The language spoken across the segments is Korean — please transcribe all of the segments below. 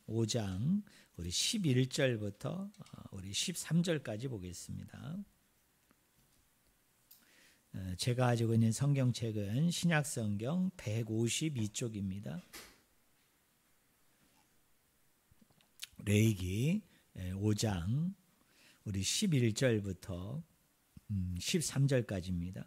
5장 우리 11절부터 우리 13절까지 보겠습니다. 제가 가지고 있는 성경책은 신약성경 152쪽입니다. 레위기 5장 우리 11절부터 13절까지입니다.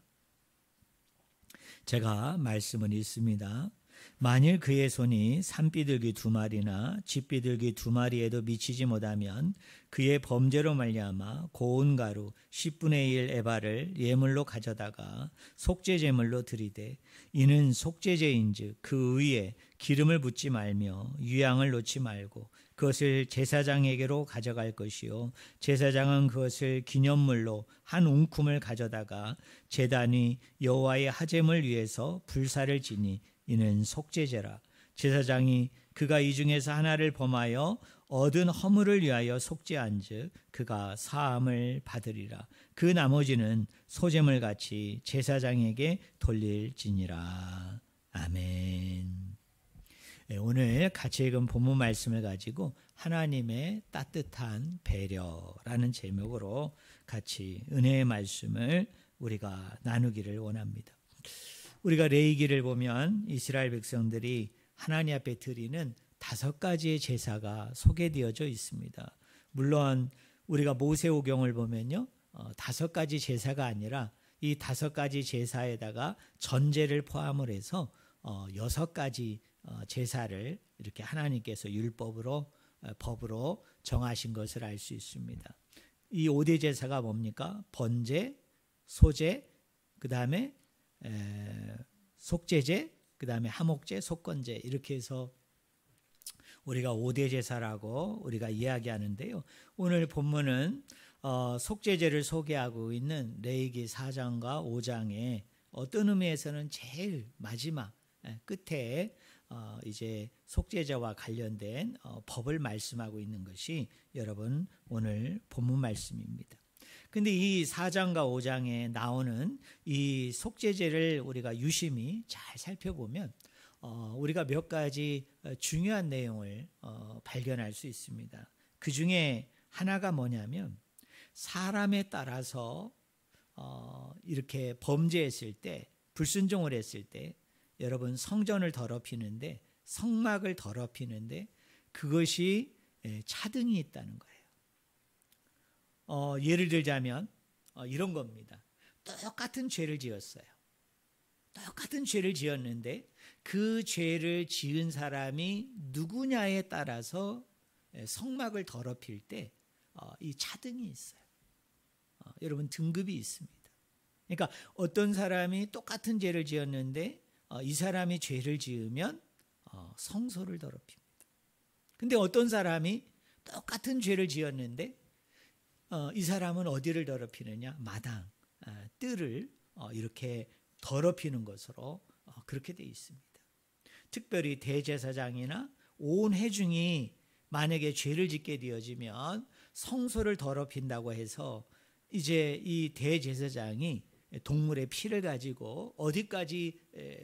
제가 말씀은 있습니다. 만일 그의 손이 산비둘기 2마리나 쥐비둘기 2마리에도 미치지 못하면 그의 범죄로 말미암아 고운 가루 10분의 1 에바를 예물로 가져다가 속죄 제물로 드리되 이는 속죄제인즉 그 위에 기름을 붓지 말며 유향을 놓지 말고 그것을 제사장에게로 가져갈 것이요 제사장은 그것을 기념물로 한 웅큼을 가져다가 제단 위 여호와의 하제물 위에서 불사를 지니 이는 속죄제라. 제사장이 그가 이 중에서 하나를 범하여 얻은 허물을 위하여 속죄한즉 그가 사함을 받으리라. 그 나머지는 소제물 같이 제사장에게 돌릴지니라. 아멘. 오늘 같이 읽은 본문 말씀을 가지고 하나님의 따뜻한 배려라는 제목으로 같이 은혜의 말씀을 우리가 나누기를 원합니다. 우리가 레위기를 보면 이스라엘 백성들이 하나님 앞에 드리는 5가지의 제사가 소개되어져 있습니다. 물론 우리가 모세오경을 보면요, 5가지 제사가 아니라 이 5가지 제사에다가 전제를 포함을 해서 6가지 제사를 이렇게 하나님께서 율법으로 법으로 정하신 것을 알 수 있습니다. 이 5대 제사가 뭡니까? 번제, 소제, 그 다음에 속죄제, 그 다음에 하목제, 속건제 이렇게 해서 우리가 5대 제사라고 우리가 이야기하는데요. 오늘 본문은 속죄제를 소개하고 있는 레위기 4장과 5장에 어떤 의미에서는 제일 마지막 끝에 이제 속죄제와 관련된 법을 말씀하고 있는 것이 여러분 오늘 본문 말씀입니다. 근데 이 4장과 5장에 나오는 이 속죄제를 우리가 유심히 잘 살펴보면 우리가 몇 가지 중요한 내용을 발견할 수 있습니다. 그 중에 하나가 뭐냐면 사람에 따라서 이렇게 범죄했을 때, 불순종을 했을 때 여러분 성전을 더럽히는데, 성막을 더럽히는데 그것이 차등이 있다는 거예요. 예를 들자면 이런 겁니다. 똑같은 죄를 지었어요. 똑같은 죄를 지었는데 그 죄를 지은 사람이 누구냐에 따라서 성막을 더럽힐 때 이 차등이 있어요. 여러분 등급이 있습니다. 그러니까 어떤 사람이 똑같은 죄를 지었는데 이 사람이 죄를 지으면 성소를 더럽힙니다. 근데 어떤 사람이 똑같은 죄를 지었는데 이 사람은 어디를 더럽히느냐? 마당, 뜰을 이렇게 더럽히는 것으로 그렇게 되어 있습니다. 특별히 대제사장이나 온 회중이 만약에 죄를 짓게 되어지면 성소를 더럽힌다고 해서 이제 이 대제사장이 동물의 피를 가지고 어디까지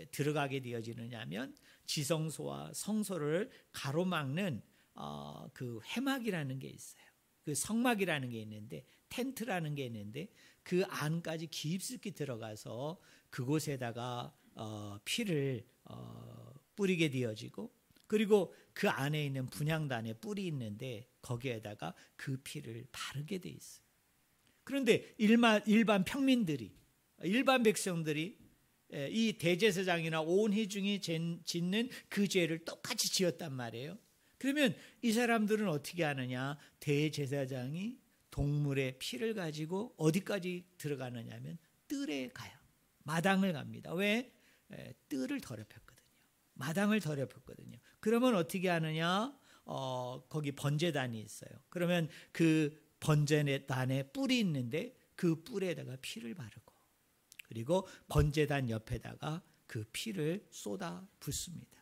들어가게 되어지느냐면 지성소와 성소를 가로막는 그 회막이라는 게 있어요. 그 성막이라는 게 있는데, 텐트라는 게 있는데 그 안까지 깊숙이 들어가서 그곳에다가 피를 뿌리게 되어지고, 그리고 그 안에 있는 분향단에 뿔이 있는데 거기에다가 그 피를 바르게 돼 있어요. 그런데 일반 평민들이, 일반 백성들이 이 대제사장이나 온 회중이 짓는 그 죄를 똑같이 지었단 말이에요. 그러면 이 사람들은 어떻게 하느냐? 대제사장이 동물의 피를 가지고 어디까지 들어가느냐 하면 뜰에 가요. 마당을 갑니다. 왜? 뜰을 더럽혔거든요. 마당을 더럽혔거든요. 그러면 어떻게 하느냐? 거기 번제단이 있어요. 그러면 그 번제단에 뿔이 있는데 그 뿔에다가 피를 바르고, 그리고 번제단 옆에다가 그 피를 쏟아 붓습니다.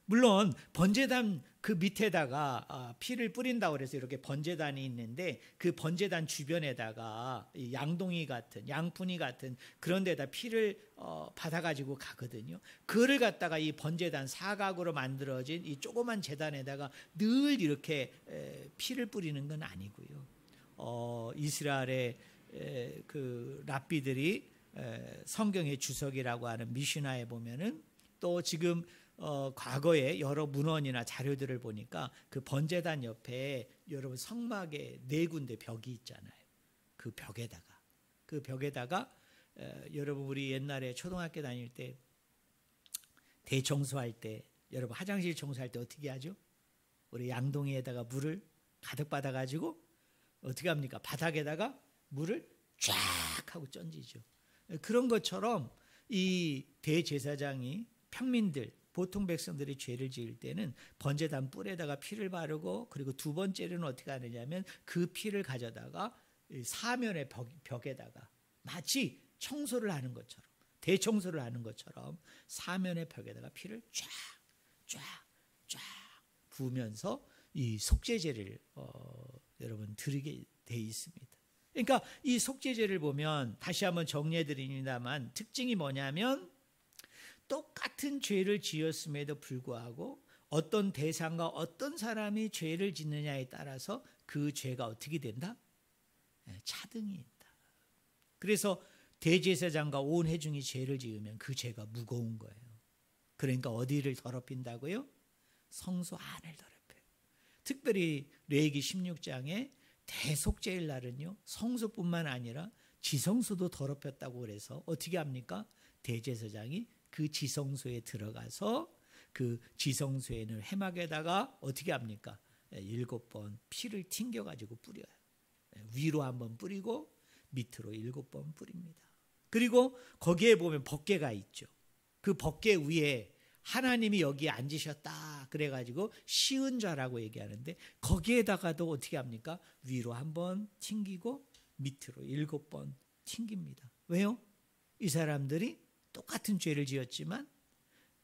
물론 번제단 그 밑에다가 피를 뿌린다고 그래서 이렇게 번제단이 있는데 그 번제단 주변에다가 양동이 같은 양푼이 같은 그런 데다 피를 받아가지고 가거든요. 그를 갖다가 이 번제단 사각으로 만들어진 이 조그만 제단에다가 늘 이렇게 피를 뿌리는 건 아니고요. 이스라엘의 그 랍비들이 성경의 주석이라고 하는 미슈나에 보면은 또 지금 과거에 여러 문헌이나 자료들을 보니까 그 번제단 옆에 여러분 성막에 4군데 벽이 있잖아요. 그 벽에다가 여러분 우리 옛날에 초등학교 다닐 때 대청소할 때 여러분 화장실 청소할 때 어떻게 하죠? 우리 양동이에다가 물을 가득 받아가지고 어떻게 합니까? 바닥에다가 물을 쫙 하고 던지죠. 그런 것처럼 이 대제사장이 평민들 보통 백성들이 죄를 지을 때는 번제단 뿔에다가 피를 바르고 그리고 두 번째로는 어떻게 하느냐면 그 피를 가져다가 사면의 벽에다가 마치 청소를 하는 것처럼 대청소를 하는 것처럼 사면의 벽에다가 피를 쫙 부으면서 이 속죄제를 여러분 드리게 돼 있습니다. 그러니까 이 속죄제를 보면 다시 한번 정리해 드립니다만 특징이 뭐냐면 똑같은 죄를 지었음에도 불구하고 어떤 대상과 어떤 사람이 죄를 짓느냐에 따라서 그 죄가 어떻게 된다? 차등이 있다. 그래서 대제사장과 온 회중이 죄를 지으면 그 죄가 무거운 거예요. 그러니까 어디를 더럽힌다고요? 성소 안을 더럽혀요. 특별히 레위기 16장에 대속죄일 날은요 성소뿐만 아니라 지성소도 더럽혔다고 그래서 어떻게 합니까? 대제사장이 그 지성소에 들어가서 그 지성소에는 회막에다가 어떻게 합니까? 7번 피를 튕겨가지고 뿌려요. 위로 한번 뿌리고 밑으로 7번 뿌립니다. 그리고 거기에 보면 법궤가 있죠. 그 법궤 위에 하나님이 여기에 앉으셨다 그래가지고 시은좌라고 얘기하는데 거기에다가도 어떻게 합니까? 위로 한번 튕기고 밑으로 7번 튕깁니다. 왜요? 이 사람들이 똑같은 죄를 지었지만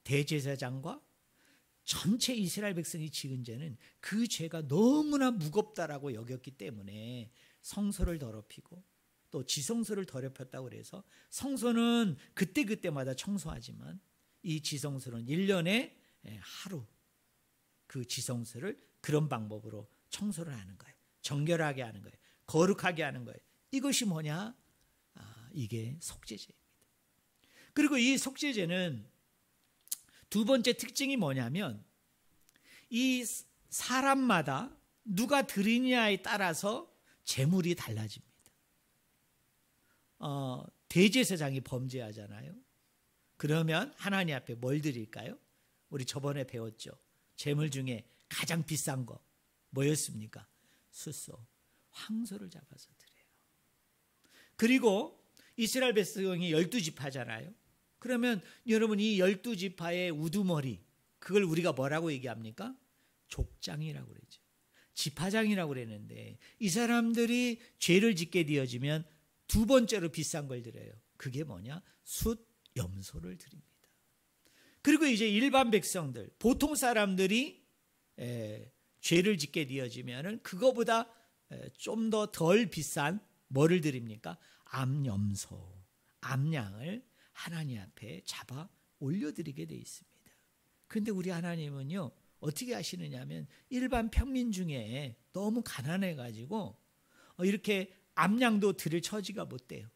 대제사장과 전체 이스라엘 백성이 지은 죄는 그 죄가 너무나 무겁다라고 여겼기 때문에 성소를 더럽히고 또 지성소를 더럽혔다고 그래서 성소는 그때그때마다 청소하지만 이 지성소는 1년에 하루 그 지성소를 그런 방법으로 청소를 하는 거예요. 정결하게 하는 거예요. 거룩하게 하는 거예요. 이것이 뭐냐? 이게 속죄제입니다. 그리고 이 속죄제는 두 번째 특징이 뭐냐면 이 사람마다 누가 드리냐에 따라서 제물이 달라집니다. 대제사장이 범죄하잖아요. 그러면 하나님 앞에 뭘 드릴까요? 우리 저번에 배웠죠. 제물 중에 가장 비싼 거 뭐였습니까? 숫소, 황소를 잡아서 드려요. 그리고 이스라엘 백성이 12지파잖아요. 그러면 여러분 이 12지파의 우두머리 그걸 우리가 뭐라고 얘기합니까? 족장이라고 그러죠. 지파장이라고 그랬는데 이 사람들이 죄를 짓게 되어지면 두 번째로 비싼 걸 드려요. 그게 뭐냐? 숫, 염소를 드립니다. 그리고 이제 일반 백성들, 보통 사람들이 죄를 짓게 되어지면 그거보다 좀 더 덜 비싼 뭐를 드립니까? 암염소, 암양을 하나님 앞에 잡아 올려드리게 돼 있습니다. 그런데 우리 하나님은요 어떻게 하시느냐 하면 일반 평민 중에 너무 가난해가지고 이렇게 암양도 드릴 처지가 못 돼요.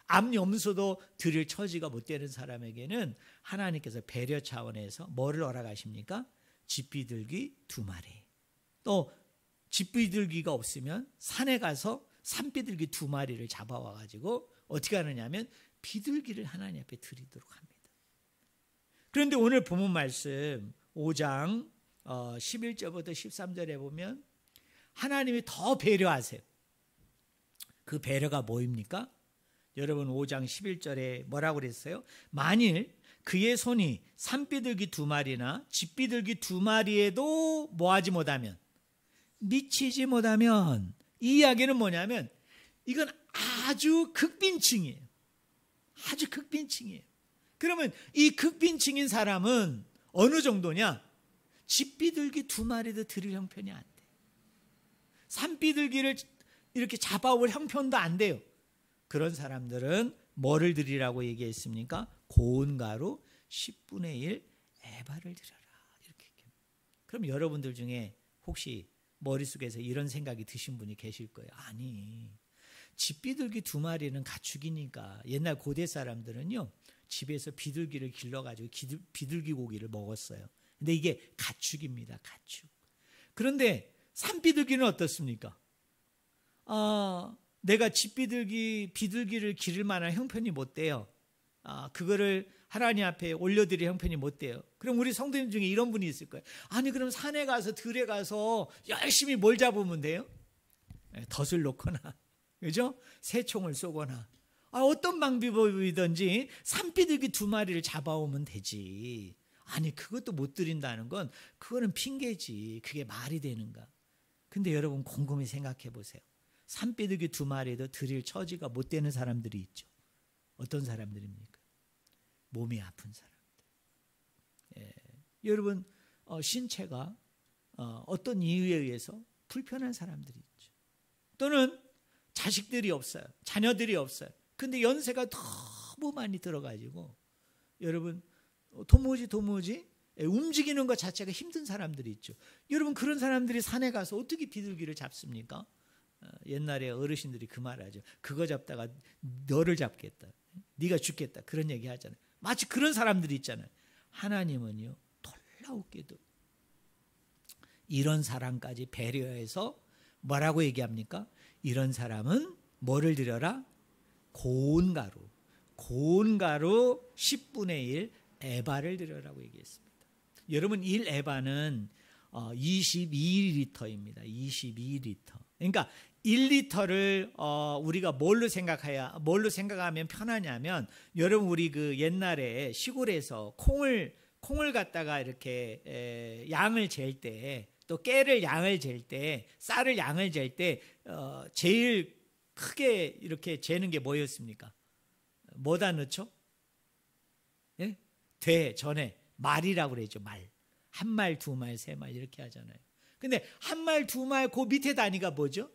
암염소도 드릴 처지가 못 되는 사람에게는 하나님께서 배려 차원에서 뭐를 허락하십니까? 집비둘기 2마리. 또 집비둘기가 없으면 산에 가서 산비둘기 2마리를 잡아와가지고 어떻게 하느냐 하면 비둘기를 하나님 앞에 드리도록 합니다. 그런데 오늘 본문 말씀 5장 11절부터 13절에 보면 하나님이 더 배려하세요. 그 배려가 뭐입니까? 여러분 5장 11절에 뭐라고 그랬어요? 만일 그의 손이 산비둘기 2마리나 집비둘기 2마리에도 뭐하지 못하면 미치지 못하면 이 이야기는 뭐냐면 이건 아주 극빈층이에요. 아주 극빈층이에요. 그러면 이 극빈층인 사람은 어느 정도냐? 집비둘기 2마리도 드릴 형편이 안 돼. 산비둘기를 이렇게 잡아올 형편도 안 돼요. 그런 사람들은 뭐를 드리라고 얘기했습니까? 고운 가루 10분의 1 에바를 드려라. 이렇게 얘기합니다. 그럼 여러분들 중에 혹시 머릿속에서 이런 생각이 드신 분이 계실 거예요. 아니, 집비둘기 2마리는 가축이니까 옛날 고대 사람들은요, 집에서 비둘기를 길러가지고 비둘기 고기를 먹었어요. 근데 이게 가축입니다. 가축. 그런데 산비둘기는 어떻습니까? 내가 비둘기를 기를 만한 형편이 못 돼요. 그거를 하나님 앞에 올려드릴 형편이 못 돼요. 그럼 우리 성도님 중에 이런 분이 있을 거예요. 아니, 그럼 산에 가서 들에 가서 열심히 뭘 잡으면 돼요? 덫을 놓거나, 그죠? 새총을 쏘거나, 어떤 방법이든지 산비둘기 2마리를 잡아오면 되지. 아니, 그것도 못 드린다는 건 그거는 핑계지. 그게 말이 되는가? 근데 여러분 곰곰이 생각해 보세요. 산비둘기 2마리도 드릴 처지가 못 되는 사람들이 있죠. 어떤 사람들입니까? 몸이 아픈 사람들. 여러분 신체가 어떤 이유에 의해서 불편한 사람들이 있죠. 또는 자식들이 없어요. 자녀들이 없어요. 근데 연세가 너무 많이 들어가지고 여러분 도무지 움직이는 것 자체가 힘든 사람들이 있죠. 여러분 그런 사람들이 산에 가서 어떻게 비둘기를 잡습니까? 옛날에 어르신들이 그 말하죠. 그거 잡다가 너를 잡겠다. 네가 죽겠다. 그런 얘기 하잖아요. 마치 그런 사람들이 있잖아요. 하나님은요, 놀라웠게도 이런 사람까지 배려해서 뭐라고 얘기합니까? 이런 사람은 뭐를 드려라? 고운 가루 10분의 1 에바를 드려라고 얘기했습니다. 여러분 1에바는 22리터입니다. 22리터. 그러니까 1리터를 우리가 뭘로 생각하면 편하냐면, 여러분 우리 그 옛날에 시골에서 콩을 갖다가 이렇게 양을 잴 때, 또 깨를 양을 잴 때, 쌀을 양을 잴 때 제일 크게 이렇게 재는 게 뭐였습니까? 뭐다 넣죠? 예? 전에 말이라고 그러죠. 말. 한 말, 두 말, 세 말 이렇게 하잖아요. 근데 한 말, 두 말 그 밑에 단위가 뭐죠?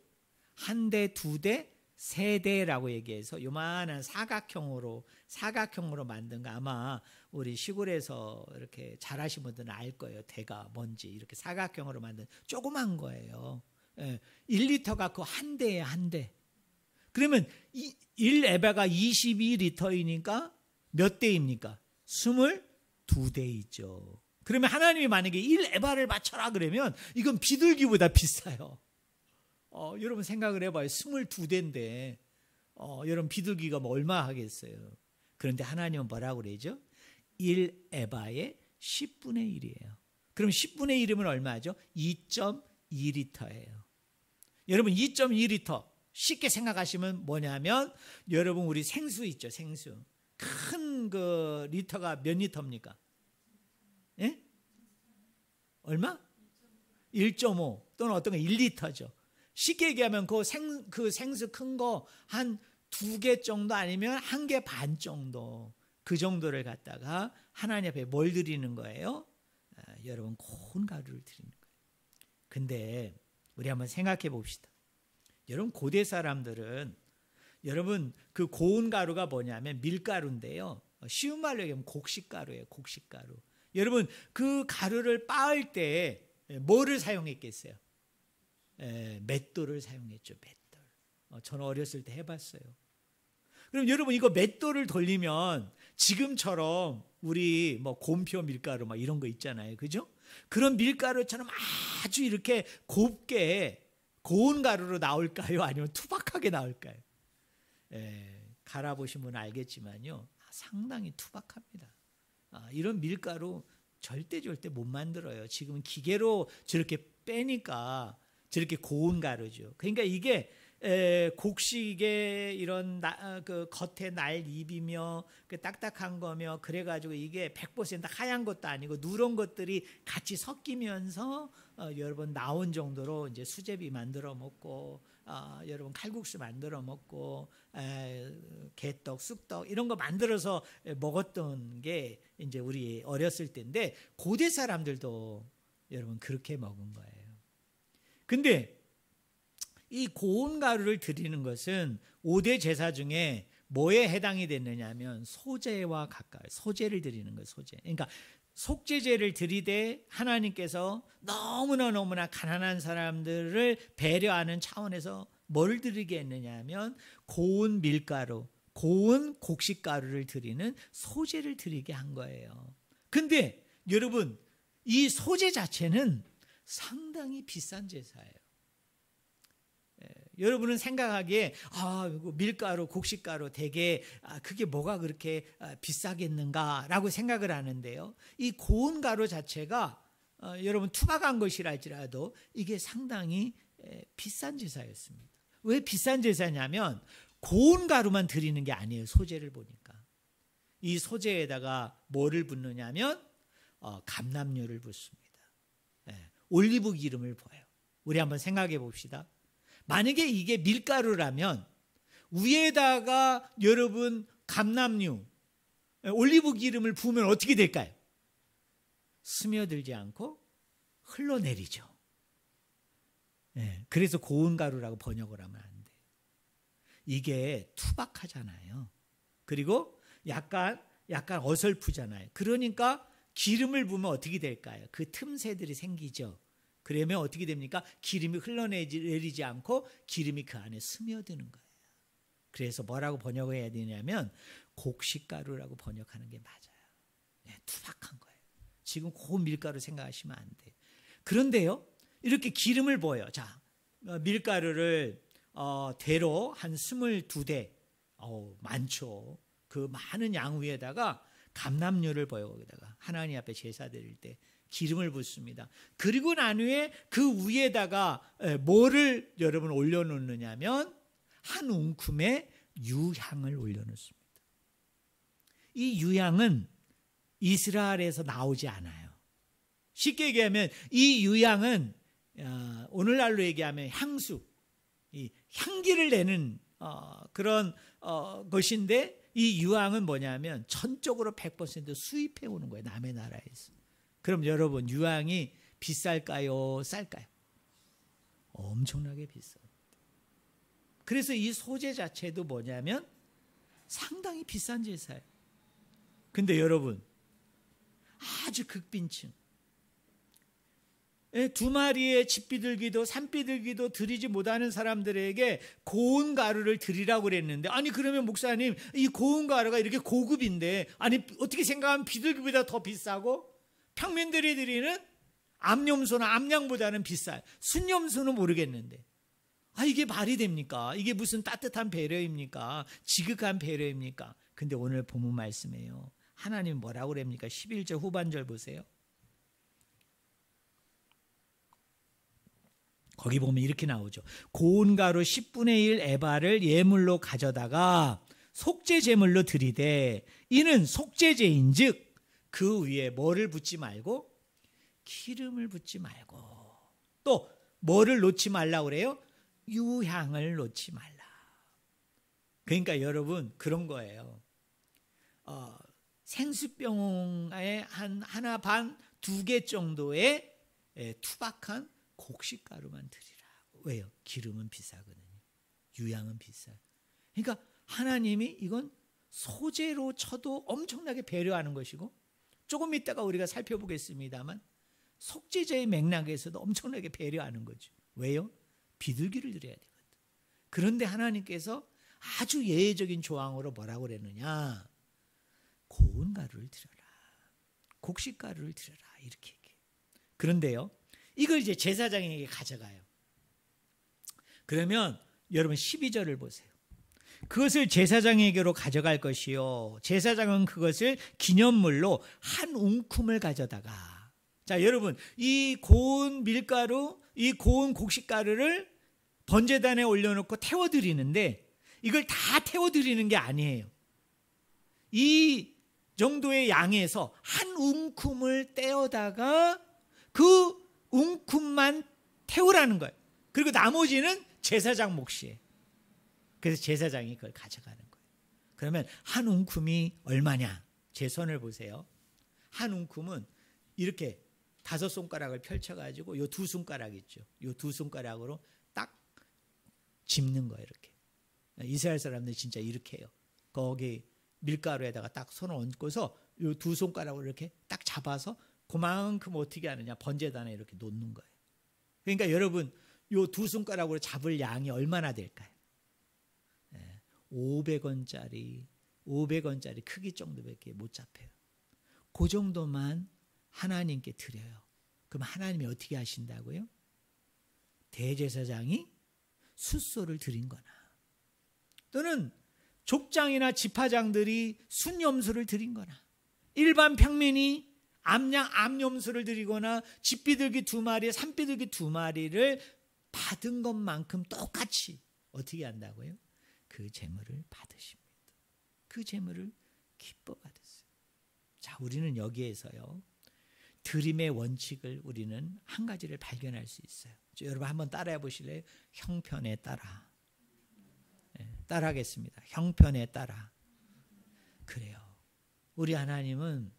한 대, 두 대, 세 대라고 얘기해서 요만한 사각형으로 만든 거, 아마 우리 시골에서 이렇게 잘하신 분들은 알 거예요. 대가 뭔지. 이렇게 사각형으로 만든 조그만 거예요. 1리터가 그 한 대에 한 대. 그러면 1에바가 22리터이니까 몇 대입니까? 22대이죠. 그러면 하나님이 만약에 1에바를 맞춰라 그러면 이건 비둘기보다 비싸요. 여러분 생각을 해봐요. 22대인데 여러분 비둘기가 뭐 얼마 하겠어요. 그런데 하나님은 뭐라고 그러죠? 1에바의 10분의 1이에요. 그럼 10분의 1이면 얼마죠? 2.2리터예요. 여러분 2.2리터 쉽게 생각하시면 뭐냐면, 여러분 우리 생수 있죠. 생수. 큰 그 리터가 몇 리터입니까? 예? 얼마? 1.5 또는 어떤 거 1리터죠. 쉽게 얘기하면 그 생수 큰 거 한 2개 정도 아니면 1개 반 정도, 그 정도를 갖다가 하나님 앞에 뭘 드리는 거예요? 여러분 고운 가루를 드리는 거예요. 근데 우리 한번 생각해 봅시다. 여러분 고대 사람들은, 여러분 그 고운 가루가 뭐냐면 밀가루인데요. 쉬운 말로 얘기하면 곡식가루예요. 곡식가루. 여러분 그 가루를 빻을 때 뭐를 사용했겠어요? 맷돌을 사용했죠. 맷돌. 저는 어렸을 때 해봤어요. 그럼 여러분 이거 맷돌을 돌리면 지금처럼 우리 뭐 곰표 밀가루 막 이런 거 있잖아요. 그죠? 그런 밀가루처럼 아주 이렇게 곱게 고운 가루로 나올까요? 아니면 투박하게 나올까요? 갈아보신 분은 알겠지만요, 상당히 투박합니다. 이런 밀가루 절대 못 만들어요. 지금은 기계로 저렇게 빼니까 저렇게 고운 가루죠. 그러니까 이게 곡식의 이런 그 겉에 날 입이며 그 딱딱한 거며, 그래가지고 이게 100% 하얀 것도 아니고 누런 것들이 같이 섞이면서 여러분 나온 정도로 이제 수제비 만들어 먹고, 여러분 칼국수 만들어 먹고, 개떡, 쑥떡 이런 거 만들어서 먹었던 게 이제 우리 어렸을 때인데, 고대 사람들도 여러분 그렇게 먹은 거예요. 근데 이 고운 가루를 드리는 것은 5대 제사 중에 뭐에 해당이 됐느냐 하면 소제와 가까워요. 소제를 드리는 거예요. 소제. 그러니까 속죄제를 드리되 하나님께서 너무나 가난한 사람들을 배려하는 차원에서 뭘 드리게 했느냐 하면 고운 밀가루, 고운 곡식가루를 드리는 소제를 드리게 한 거예요. 근데 여러분 이 소제 자체는 상당히 비싼 제사예요. 여러분은 생각하기에 밀가루, 곡식가루 되게 그게 뭐가 그렇게 비싸겠는가라고 생각을 하는데요. 이 고운 가루 자체가 여러분 투박한 것이라 할지라도 이게 상당히 비싼 제사였습니다. 왜 비싼 제사냐면 고운 가루만 드리는 게 아니에요. 소제를 보니까. 이 소제에다가 뭐를 붓느냐면 감람유를 붓습니다. 올리브 기름을 부어요. 우리 한번 생각해 봅시다. 만약에 이게 밀가루라면 위에다가 여러분 감람유, 올리브 기름을 부으면 어떻게 될까요? 스며들지 않고 흘러내리죠. 그래서 고운 가루라고 번역을 하면 안 돼요. 이게 투박하잖아요. 그리고 약간 어설프잖아요. 그러니까 기름을 부으면 어떻게 될까요? 그 틈새들이 생기죠. 그러면 어떻게 됩니까? 기름이 흘러내리지 않고 기름이 그 안에 스며드는 거예요. 그래서 뭐라고 번역을 해야 되냐면 곡식가루라고 번역하는 게 맞아요. 투박한 거예요. 지금 고운 밀가루 생각하시면 안 돼요. 그런데요, 이렇게 기름을 부어요. 자, 밀가루를 대로 한 22대, 많죠. 그 많은 양 위에다가 감람유를 부어요. 거기다가 하나님 앞에 제사 드릴 때 기름을 붓습니다. 그리고 난 후에 그 위에다가 뭐를 여러분 올려놓느냐면 한 웅큼의 유향을 올려놓습니다. 이 유향은 이스라엘에서 나오지 않아요. 쉽게 얘기하면 이 유향은 오늘날로 얘기하면 향수, 이 향기를 내는 그런 것인데 이 유향은 뭐냐면 전적으로 100% 수입해 오는 거예요. 남의 나라에서. 그럼 여러분 유향이 비쌀까요? 쌀까요? 엄청나게 비쌉니다. 그래서 이 소제 자체도 뭐냐면 상당히 비싼 제사예요. 근데 여러분 아주 극빈층 2마리의 집비둘기도 산비둘기도 드리지 못하는 사람들에게 고운 가루를 드리라고 그랬는데 아니 그러면 목사님 이 고운 가루가 이렇게 고급인데 아니 어떻게 생각하면 비둘기보다 더 비싸고 평민들이 드리는 암염소나 암양보다는 비싸요. 순염소는 모르겠는데 이게 말이 됩니까? 이게 무슨 따뜻한 배려입니까? 지극한 배려입니까? 근데 오늘 본문 말씀이에요. 하나님 뭐라고 그럽니까? 11절 후반절 보세요. 거기 보면 이렇게 나오죠. 고운 가루 10분의 1 에바를 예물로 가져다가 속죄 제물로 드리되 이는 속죄제인즉 그 위에 뭐를 붓지 말고 기름을 붓지 말고 또 뭐를 놓지 말라고 그래요? 유향을 놓지 말라. 그러니까 여러분 그런 거예요. 생수병에 하나 반 2개 정도의 투박한 곡식가루만 드리라. 왜요? 기름은 비싸거든요. 유향은 비싸요. 그러니까 하나님이 이건 소재로 쳐도 엄청나게 배려하는 것이고 조금 이따가 우리가 살펴보겠습니다만 속죄제의 맥락에서도 엄청나게 배려하는 거죠. 왜요? 비둘기를 드려야 되거든. 그런데 하나님께서 아주 예외적인 조항으로 뭐라고 그랬느냐? 고운 가루를 드려라. 곡식가루를 드려라. 이렇게 얘기해요. 그런데요. 이걸 이제 제사장에게 가져가요. 그러면 여러분 12절을 보세요. 그것을 제사장에게로 가져갈 것이요. 제사장은 그것을 기념물로 한 웅큼을 가져다가 자 여러분 이 고운 밀가루 이 고운 곡식가루를 번제단에 올려놓고 태워드리는데 이걸 다 태워드리는 게 아니에요. 이 정도의 양에서 한 웅큼을 떼어다가 그 웅큼만 태우라는 거예요. 그리고 나머지는 제사장 몫이에요. 그래서 제사장이 그걸 가져가는 거예요. 그러면 한 웅큼이 얼마냐? 제 손을 보세요. 한 웅큼은 이렇게 다섯 손가락을 펼쳐가지고 요 두 손가락 있죠. 요 두 손가락으로 딱 짚는 거예요. 이렇게. 이스라엘 사람들 진짜 이렇게 해요. 거기 밀가루에다가 딱 손을 얹고서 요 두 손가락으로 이렇게 딱 잡아서 그만큼 어떻게 하느냐, 번제단에 이렇게 놓는 거예요. 그러니까 여러분, 요 두 손가락으로 잡을 양이 얼마나 될까요? 500원짜리 크기 정도밖에 못 잡혀요. 그 정도만 하나님께 드려요. 그럼 하나님이 어떻게 하신다고요? 대제사장이 숫소를 드린 거나, 또는 족장이나 지파장들이 순염소를 드린 거나, 일반 평민이 암염소를 드리거나 집비둘기 2마리, 산비둘기 2마리를 받은 것만큼 똑같이 어떻게 한다고요? 그 제물을 받으십니다. 그 제물을 기뻐 받으세요. 자, 우리는 여기에서요, 드림의 원칙을 우리는 한 가지를 발견할 수 있어요. 여러분 한번 따라해 보실래요? 형편에 따라. 따라하겠습니다. 형편에 따라. 그래요. 우리 하나님은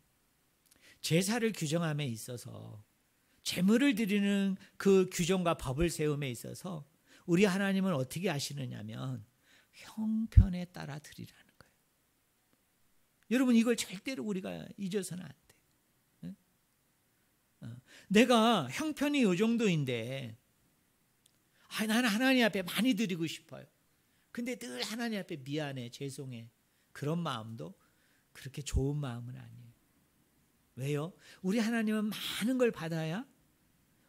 제사를 규정함에 있어서, 제물을 드리는 그 규정과 법을 세움에 있어서 우리 하나님은 어떻게 하시느냐면 형편에 따라 드리라는 거예요. 여러분, 이걸 절대로 우리가 잊어서는 안 돼요. 내가 형편이 이 정도인데 나는 하나님 앞에 많이 드리고 싶어요. 근데 늘 하나님 앞에 미안해, 죄송해, 그런 마음도 그렇게 좋은 마음은 아니에요. 왜요? 우리 하나님은 많은 걸 받아야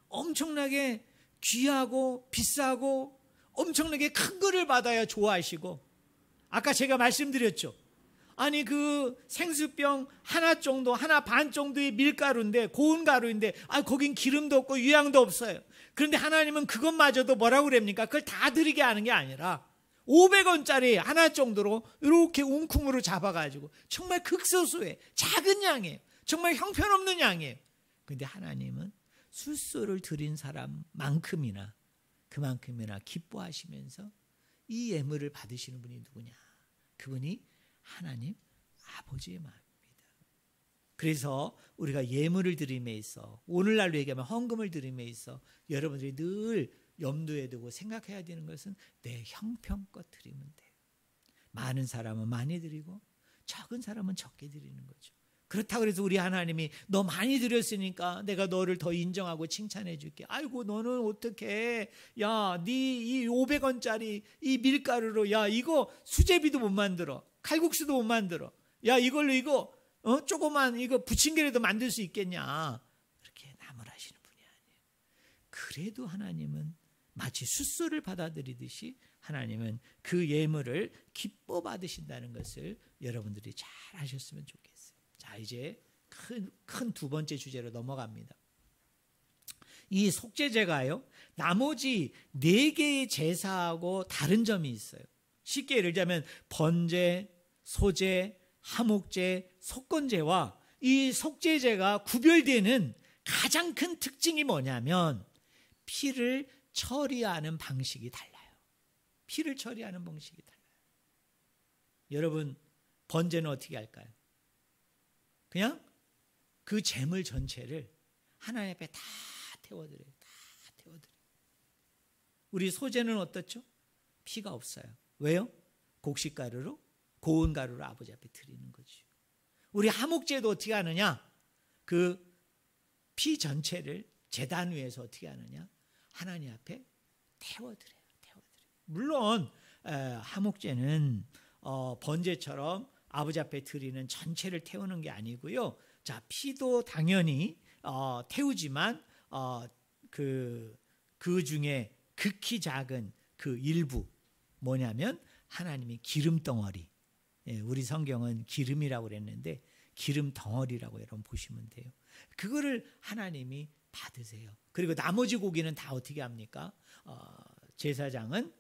엄청나게 귀하고 비싸고 엄청나게 큰 거를 받아야 좋아하시고, 아까 제가 말씀드렸죠. 아니, 그 생수병 하나 정도, 하나 반 정도의 밀가루인데, 고운 가루인데, 거긴 기름도 없고 유향도 없어요. 그런데 하나님은 그것마저도 뭐라고 그럽니까? 그걸 다 드리게 하는 게 아니라 500원짜리 하나 정도로 이렇게 웅큼으로 잡아가지고, 정말 극소수의 작은 양이에요. 정말 형편없는 양이에요. 그런데 하나님은 숫소를 드린 사람만큼이나 그만큼이나 기뻐하시면서 이 예물을 받으시는 분이 누구냐? 그분이 하나님 아버지의 마음입니다. 그래서 우리가 예물을 드림에 있어, 오늘날로 얘기하면 헌금을 드림에 있어 여러분들이 늘 염두에 두고 생각해야 되는 것은 내 형편껏 드리면 돼요. 많은 사람은 많이 드리고 적은 사람은 적게 드리는 거죠. 그렇다고 해서 우리 하나님이 너 많이 드렸으니까 내가 너를 더 인정하고 칭찬해 줄게. 아이고, 너는 어떻게, 야, 네 이 500원짜리 이 밀가루로, 야, 이거 수제비도 못 만들어, 칼국수도 못 만들어, 야, 이걸로 이거 조그만 이거 부침개라도 만들 수 있겠냐, 그렇게 나무라시는 분이 아니에요. 그래도 하나님은 마치 숫소를 받아들이듯이 하나님은 그 예물을 기뻐 받으신다는 것을 여러분들이 잘 아셨으면 좋겠어요. 자, 이제 큰 두 번째 주제로 넘어갑니다. 이 속죄제가요, 나머지 4개의 제사하고 다른 점이 있어요. 쉽게 예를 들자면 번제, 소제, 하목제, 속건제와 이 속죄제가 구별되는 가장 큰 특징이 뭐냐면 피를 처리하는 방식이 달라요. 피를 처리하는 방식이 달라요. 여러분, 번제는 어떻게 할까요? 그냥 그 제물 전체를 하나님 앞에 다 태워드려요. 다 태워드려요. 우리 소제는 어떻죠? 피가 없어요. 왜요? 곡식가루로, 고운 가루로 아버지 앞에 드리는 거죠. 우리 하목제도 어떻게 하느냐? 그 피 전체를 제단 위에서 어떻게 하느냐? 하나님 앞에 태워드려요. 물론 하목제는 번제처럼 아버지 앞에 드리는 전체를 태우는 게 아니고요. 자, 피도 당연히 태우지만 그 중에 극히 작은 그 일부, 뭐냐면 하나님이 기름 덩어리, 우리 성경은 기름이라고 그랬는데 기름 덩어리라고 여러분 보시면 돼요. 그거를 하나님이 받으세요. 그리고 나머지 고기는 다 어떻게 합니까? 제사장은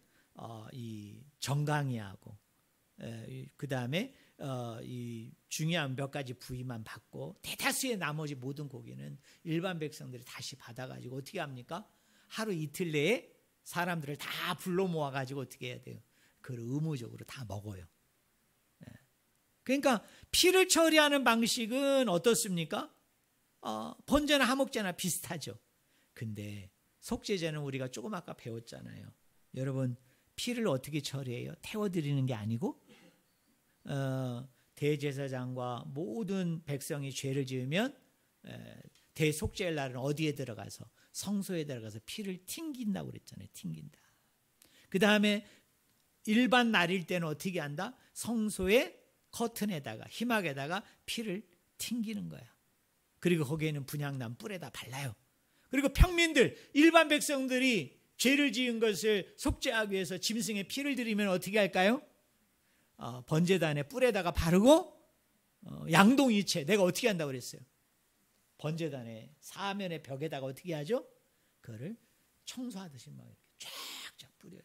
이 정강이하고 그 다음에 이 중요한 몇 가지 부위만 받고, 대다수의 나머지 모든 고기는 일반 백성들이 다시 받아가지고 어떻게 합니까? 하루 이틀 내에 사람들을 다 불러 모아가지고 어떻게 해야 돼요? 그걸 의무적으로 다 먹어요. 그러니까 피를 처리하는 방식은 어떻습니까? 번제나 화목제나 비슷하죠. 근데 속죄제는 우리가 조금 아까 배웠잖아요. 여러분, 피를 어떻게 처리해요? 태워드리는 게 아니고 대제사장과 모든 백성이 죄를 지으면 대속죄의 날은 어디에 들어가서? 성소에 들어가서 피를 튕긴다고 그랬잖아요. 튕긴다. 그 다음에 일반 날일 때는 어떻게 한다? 성소의 커튼에다가 희막에다가 피를 튕기는 거야. 그리고 거기에는 분향난 뿔에다 발라요. 그리고 평민들, 일반 백성들이 죄를 지은 것을 속죄하기 위해서 짐승의 피를 드리면 어떻게 할까요? 번제단의 뿔에다가 바르고 양동이체, 내가 어떻게 한다고 그랬어요? 번제단의 사면의 벽에다가 어떻게 하죠? 그거를 청소하듯이 막 이렇게 쫙쫙 뿌려요.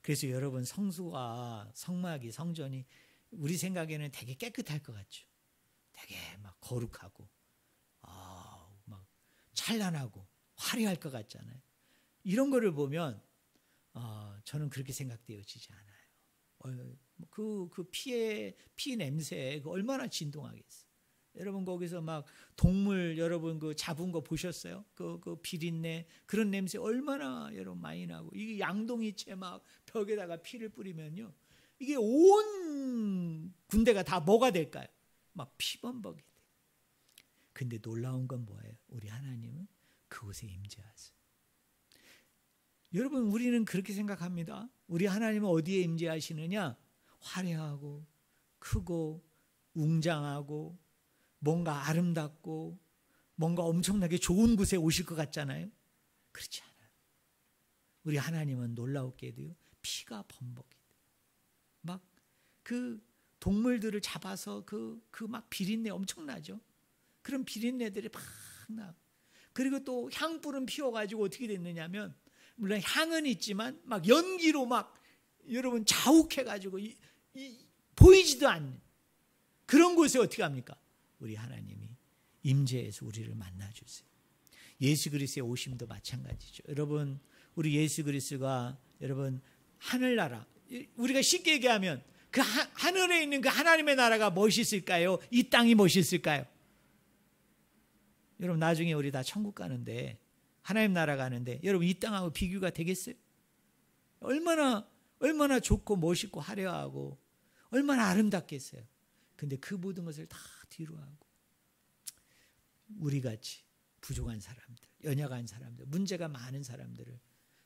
그래서 여러분, 성수가, 성막이, 성전이 우리 생각에는 되게 깨끗할 것 같죠. 되게 막 거룩하고 막 찬란하고 화려할 것 같잖아요. 이런 거를 보면 저는 그렇게 생각되어지지 않아요. 그 피 냄새 얼마나 진동하겠어요. 여러분, 거기서 막 동물 여러분 그 잡은 거 보셨어요? 그 비린내, 그런 냄새 얼마나 여러분 많이 나고, 이게 양동이채 막 벽에다가 피를 뿌리면요, 이게 온 군대가 다 뭐가 될까요? 막 피범벅이 돼. 근데 놀라운 건 뭐예요? 우리 하나님은 그곳에 임재하세요. 여러분, 우리는 그렇게 생각합니다. 우리 하나님은 어디에 임재하시느냐? 화려하고 크고 웅장하고 뭔가 아름답고 뭔가 엄청나게 좋은 곳에 오실 것 같잖아요. 그렇지 않아요. 우리 하나님은 놀라웠게도요, 피가 범벅이 돼. 막 그 동물들을 잡아서 그 막 비린내 엄청나죠. 그런 비린내들이 막 나. 그리고 또 향불은 피워가지고 어떻게 됐느냐면, 물론 향은 있지만 막 연기로 막 여러분 자욱해가지고 보이지도 않는 그런 곳에 어떻게 합니까? 우리 하나님이 임재해서 우리를 만나주세요. 예수 그리스도의 오심도 마찬가지죠. 여러분, 우리 예수 그리스도가 여러분 하늘나라, 우리가 쉽게 얘기하면 그 하늘에 있는 그 하나님의 나라가 멋있을까요? 이 땅이 멋있을까요? 여러분, 나중에 우리 다 천국 가는데, 하나님 나라 가는데 여러분 이 땅하고 비교가 되겠어요? 얼마나 좋고 멋있고 화려하고 얼마나 아름답겠어요. 근데 그 모든 것을 다 뒤로 하고 우리같이 부족한 사람들, 연약한 사람들, 문제가 많은 사람들을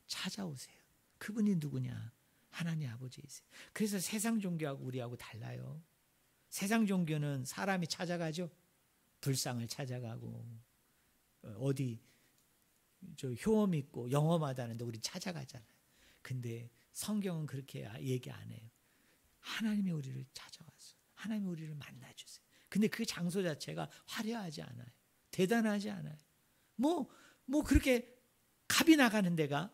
찾아오세요. 그분이 누구냐? 하나님 아버지이세요. 그래서 세상 종교하고 우리하고 달라요. 세상 종교는 사람이 찾아가죠. 불상을 찾아가고 어디 저 효험 있고 영험하다는데 우리 찾아가잖아요. 근데 성경은 그렇게 얘기 안 해요. 하나님이 우리를 찾아와서 하나님이 우리를 만나주세요. 근데 그 장소 자체가 화려하지 않아요. 대단하지 않아요. 뭐 그렇게 값이 나가는 데가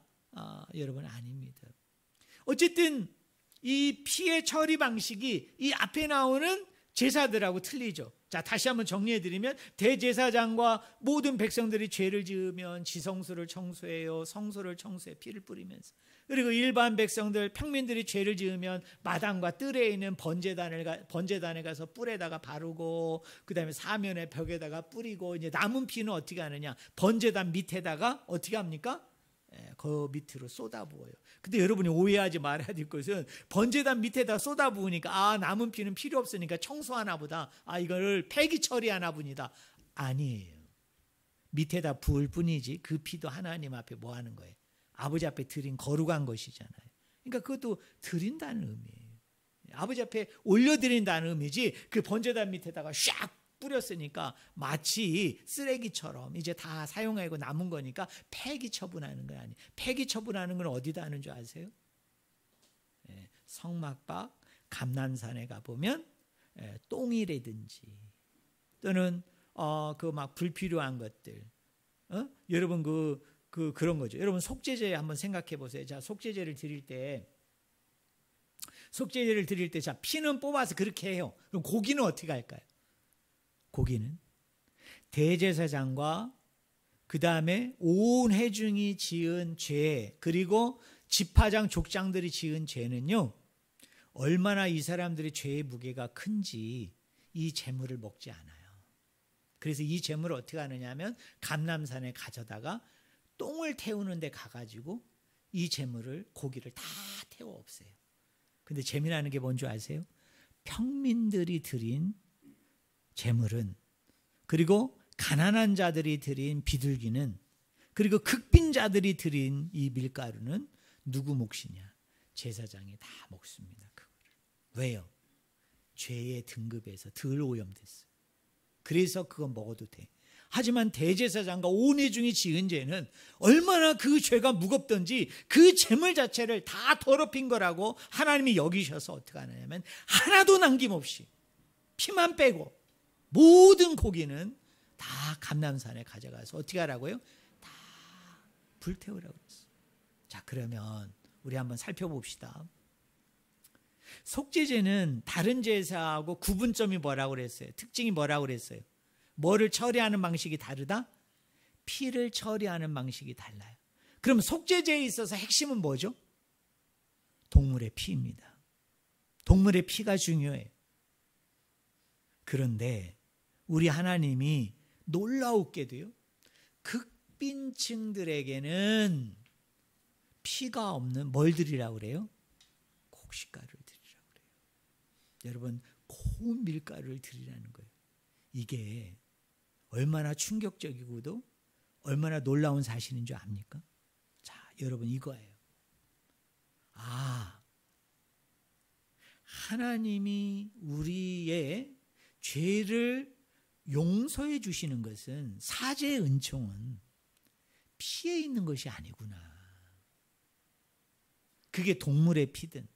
여러분 아닙니다. 어쨌든 이 피의 처리 방식이 이 앞에 나오는 제사들하고 틀리죠. 자, 다시 한번 정리해드리면, 대제사장과 모든 백성들이 죄를 지으면 지성소를 청소해요. 성소를 청소해 피를 뿌리면서. 그리고 일반 백성들, 평민들이 죄를 지으면 마당과 뜰에 있는 번제단에 가서 뿔에다가 바르고, 그 다음에 사면의 벽에다가 뿌리고, 이제 남은 피는 어떻게 하느냐? 번제단 밑에다가 어떻게 합니까? 그 밑으로 쏟아부어요. 근데 여러분이 오해하지 말아야 될 것은, 번제단 밑에다 쏟아부으니까 남은 피는 필요 없으니까 청소하나 보다, 이걸 폐기 처리하나 보니다. 아니에요. 밑에다 부을 뿐이지 그 피도 하나님 앞에 뭐 하는 거예요? 아버지 앞에 드린 거룩한 것이잖아요. 그러니까 그것도 드린다는 의미예요. 아버지 앞에 올려드린다는 의미지, 그 번제단 밑에다가 샥 뿌렸으니까 마치 쓰레기처럼 이제 다 사용하고 남은 거니까 폐기 처분하는 건 아니에요. 폐기 처분하는 건 어디다 하는 줄 아세요? 성막 밖 감난산에 가보면 똥이라든지 또는 그 막 불필요한 것들, 여러분 그런 거죠. 여러분 속죄제 한번 생각해 보세요. 자, 속죄제를 드릴 때 자, 피는 뽑아서 그렇게 해요. 그럼 고기는 어떻게 할까요? 고기는 대제사장과 그 다음에 온 회중이 지은 죄, 그리고 지파장 족장들이 지은 죄는요, 얼마나 이 사람들의 죄의 무게가 큰지 이 제물을 먹지 않아요. 그래서 이 제물을 어떻게 하느냐 하면 감람산에 가져다가 똥을 태우는 데 가가지고 이 제물을 고기를 다 태워 없애요. 근데 재미나는 게 뭔지 아세요? 평민들이 드린 제물은, 그리고 가난한 자들이 드린 비둘기는, 그리고 극빈자들이 드린 이 밀가루는 누구 몫이냐? 제사장이 다 먹습니다. 그거를. 왜요? 죄의 등급에서 덜 오염됐어요. 그래서 그건 먹어도 돼. 하지만 대제사장과 온회 중에 지은 죄는 얼마나 그 죄가 무겁던지 그 제물 자체를 다 더럽힌 거라고 하나님이 여기셔서 어떻게 하느냐면 하나도 남김없이 피만 빼고 모든 고기는 다 감람산에 가져가서 어떻게 하라고요? 다 불태우라고 그랬어요. 자, 그러면 우리 한번 살펴봅시다. 속죄제는 다른 제사하고 구분점이 뭐라고 그랬어요? 특징이 뭐라고 그랬어요? 뭐를 처리하는 방식이 다르다? 피를 처리하는 방식이 달라요. 그럼 속죄제에 있어서 핵심은 뭐죠? 동물의 피입니다. 동물의 피가 중요해요. 그런데 우리 하나님이 놀라웠게도요, 극빈층들에게는 피가 없는 뭘 드리라고 그래요? 곡식가루를 드리라고 그래요. 여러분, 고운 밀가루를 드리라는 거예요. 이게 얼마나 충격적이고도 얼마나 놀라운 사실인 줄 압니까? 자, 여러분, 이거예요. 하나님이 우리의 죄를 용서해 주시는 것은, 사죄의 은총은 피에 있는 것이 아니구나. 그게 동물의 피든,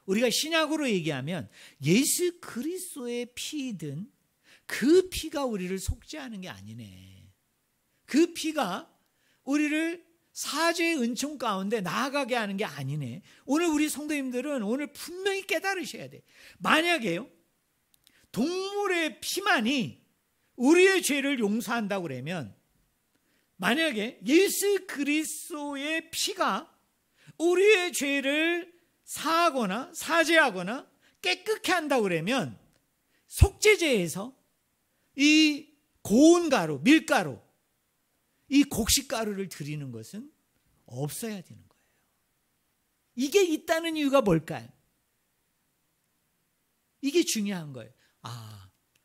우리가 신약으로 얘기하면 예수 그리스도의 피든 그 피가 우리를 속죄하는 게 아니네. 그 피가 우리를 사죄의 은총 가운데 나아가게 하는 게 아니네. 오늘 우리 성도님들은 오늘 분명히 깨달으셔야 돼. 만약에요, 동물의 피만이 우리의 죄를 용서한다고 그러면, 만약에 예수 그리스도의 피가 우리의 죄를 사하거나 사죄하거나 깨끗게 한다고 그러면, 속죄제에서 이 고운 가루, 밀가루, 이 곡식가루를 드리는 것은 없어야 되는 거예요. 이게 있다는 이유가 뭘까요? 이게 중요한 거예요.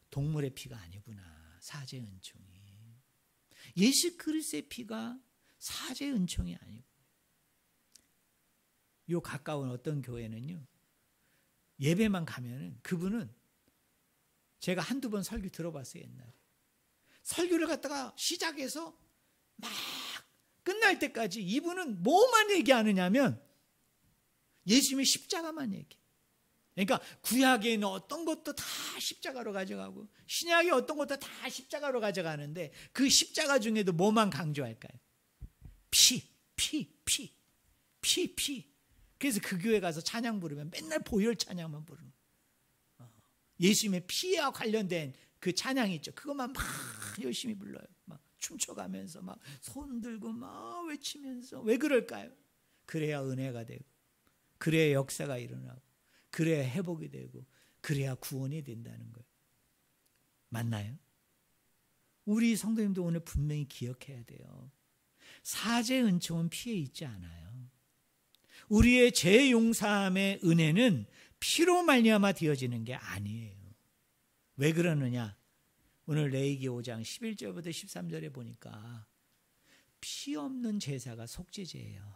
동물의 피가 아니구나, 사죄의 은총이. 예수 그리스도의 피가 사죄의 은총이 아니고. 요 가까운 어떤 교회는요, 예배만 가면은 그분은, 제가 한두 번 설교 들어봤어요. 옛날에 설교를 갖다가 시작해서 막 끝날 때까지 이분은 뭐만 얘기하느냐면 예수님의 십자가만 얘기해. 그러니까 구약에 있는 어떤 것도 다 십자가로 가져가고 신약의 어떤 것도 다 십자가로 가져가는데, 그 십자가 중에도 뭐만 강조할까요? 피. 그래서 그 교회 가서 찬양 부르면 맨날 보혈 찬양만 부르는 거예요. 예수님의 피와 관련된 그 찬양이 있죠. 그것만 막 열심히 불러요. 막 춤춰가면서 막 손 들고 막 외치면서. 왜 그럴까요? 그래야 은혜가 되고, 그래야 역사가 일어나고, 그래야 회복이 되고, 그래야 구원이 된다는 거예요. 맞나요? 우리 성도님도 오늘 분명히 기억해야 돼요. 사죄 은총은 피에 있지 않아요. 우리의 죄 용서함의 은혜는 피로 말미암아 되어지는 게 아니에요. 왜 그러느냐? 오늘 레위기 5장 11절부터 13절에 보니까 피 없는 제사가 속죄제예요.